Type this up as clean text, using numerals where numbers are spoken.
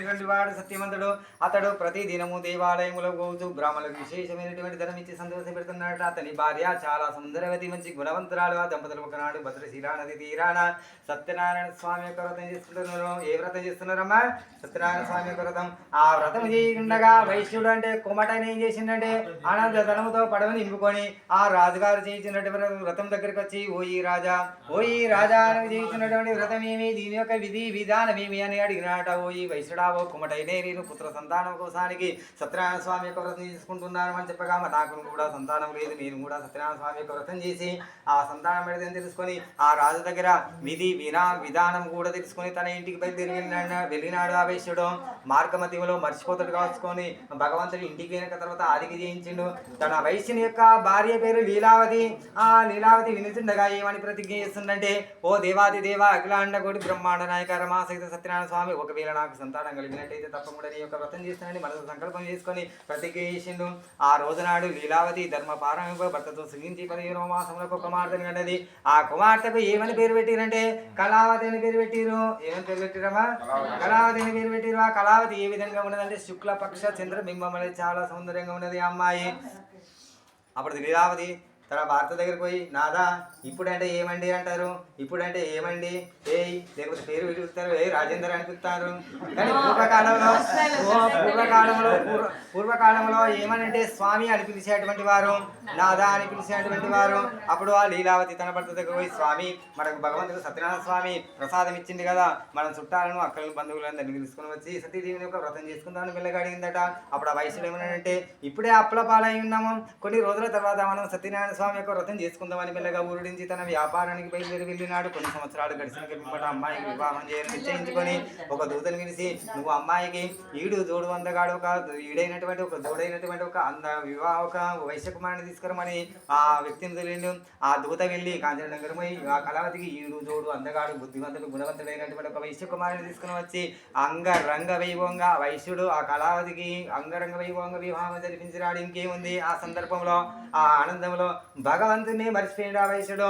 అయినటువంటి వాడు సత్యవంతుడు. అతడు ప్రతి దినము దేవాలయములో పోతూ బ్రాహ్మణులకు విశేషమైనటువంటి ధనం ఇచ్చి సంతోషపెడుతున్నాడట. అతని భార్య చాలా సుందరవతి, మంచి గుణవంతురాలు. ఆ దంపతులు ఒకనాడు భద్రశీలా నది తీరాన సత్యనారాయణ స్వామి యొక్క వ్రతం చేస్తున్నారు. ఏ వ్రతం చేస్తున్నారమ్మా? సత్యనారాయణ స్వామి యొక్క వ్రతం. ఆ వ్రతం చేయకుండా వైశ్యుడు అంటే కుమటని ఏం చేసిందంటే ఆనంద ధనముతో పడవని నింపుకొని ఆ రాజుగారు చేయించినటువంటి వ్రతం దగ్గరికి వచ్చి, ఓయి రాజా, ఓయి రాజా అని చేయించినటువంటి వ్రతం ఏమి, దీని యొక్క విధి విధానం ఏమి అని అడిగినాట. ఓయి వైశ్యుడా, ఓ కుమటైనే, నేను పుత్ర సంతానం కోసానికి సత్యనారాయణ స్వామి యొక్క వ్రతం చేసుకుంటున్నాను అని చెప్పగా, నాకు కూడా సంతానం లేదు, నేను కూడా సత్యనారాయణ స్వామి యొక్క వ్రతం చేసి ఆ సంతానం పెడితే తెలుసుకొని ఆ రాజు దగ్గర విధి విధానం కూడా తెలుసుకొని తన ఇంటికి బయలుదేరి వెళ్ళినాడు. ఆ వైశ్యుడు మార్గమధ్యంలో మర్చిపోతాడు కాచుకొని భగవంతుడి ఇంటికి వెనక తర్వాత ఆదికి చేయించిండు. తన వైశ్యుని యొక్క భార్య పేరు లీలావతి. ఆ లీలావతి వినుచుండగా ఏమని ప్రతిజ్ఞ చేస్తుందంటే, ఓ దేవాది దేవ, అఖిలాండ కోటి బ్రహ్మాండ నాయక రమా సహిత సత్యనారాయణ స్వామి, ఒకవేళ నాకు సంతానం కలిగినట్టయితే తప్పకుండా నీ యొక్క వ్రతం చేస్తానని మనసు సంకల్పం చేసుకొని ప్రతిజ్ఞ చేసిండు. ఆ రోజునాడు లీలావతి ధర్మపారంగా భర్తతో సుఖించి 15వ మాసంలో కుమార్తెను కన్నది. ఆ కుమార్తెకు ఏమని పేరు పెట్టిరంటే కళావతి అని పేరు పెట్టిరు. ఏమని పేరు పెట్టిరమ్మా? కళావతి అని పేరు పెట్టిరు. ఆ కళావతి ఏ విధంగా ఉన్నదంటే శుక్లపక్ష చంద్రబింబం అనేది చాలా సౌందర్యంగా ఉన్నది ఆ అమ్మాయి. అప్పుడు లీలావతి తన భర్త దగ్గరికి పోయి, నాదా ఇప్పుడంటే ఏమండి అంటారు, ఇప్పుడంటే ఏమండి ఏయ్, లేకపోతే పేరు పిలుస్తారు, ఏ రాజేందర్ అని పిలుస్తారు. కానీ పూర్వకాలంలో ఏమనంటే స్వామి అని పిలిచేటువంటి వారు, నాదా అని పిలిచేటువంటి వారు. అప్పుడు ఆ లీలావతి తన భర్త దగ్గర పోయి, స్వామి మనకు భగవంతుడు సత్యనారాయణ స్వామి ప్రసాదం ఇచ్చింది కదా, మనం చుట్టాలను అక్కలను బంధువులందరినీ తీసుకుని వచ్చి సతీదేవిని యొక్క వ్రతం చేసుకుందామని పిల్లగాడిందట. అప్పుడు ఆ వయసులో ఏమనంటే, ఇప్పుడే అప్పుల పాలై ఉన్నాము, కొన్ని రోజుల తర్వాత మనం సత్యనారాయణ స్వామి యొక్క వ్రతం చేసుకుందామని మెల్లగా ఊరించి తన వ్యాపారానికి బయలుదేరి వెళ్ళినాడు. కొన్ని సంవత్సరాలు గడిచిన పిమ్మట అమ్మాయికి వివాహం చేయాలని నిశ్చయించుకొని ఒక దూతను పిలిచి, నువ్వు అమ్మాయికి ఈడు జోడు అందగాడు, ఒక ఈడైనటువంటి ఒక జోడైనటువంటి ఒక వైశ్యకుమారిని తీసుకురమని ఆ వ్యక్తిని తెలియదు. ఆ దూత వెళ్ళి కాంచనగరమై ఆ కళావతికి ఈడు జోడు అందగాడు బుద్ధివంతుడు గుణవంతుడైనటువంటి ఒక వైశ్యకుమారిని తీసుకుని వచ్చి అంగరంగ వైభవంగా వైశ్యుడు ఆ కళావతికి అంగరంగ వైభవంగా వివాహం జరిపించినాడు. ఇంకేముంది, ఆ సందర్భంలో ఆ ఆనందంలో భగవంతుని మర్చిపోయిన వైశ్యుడు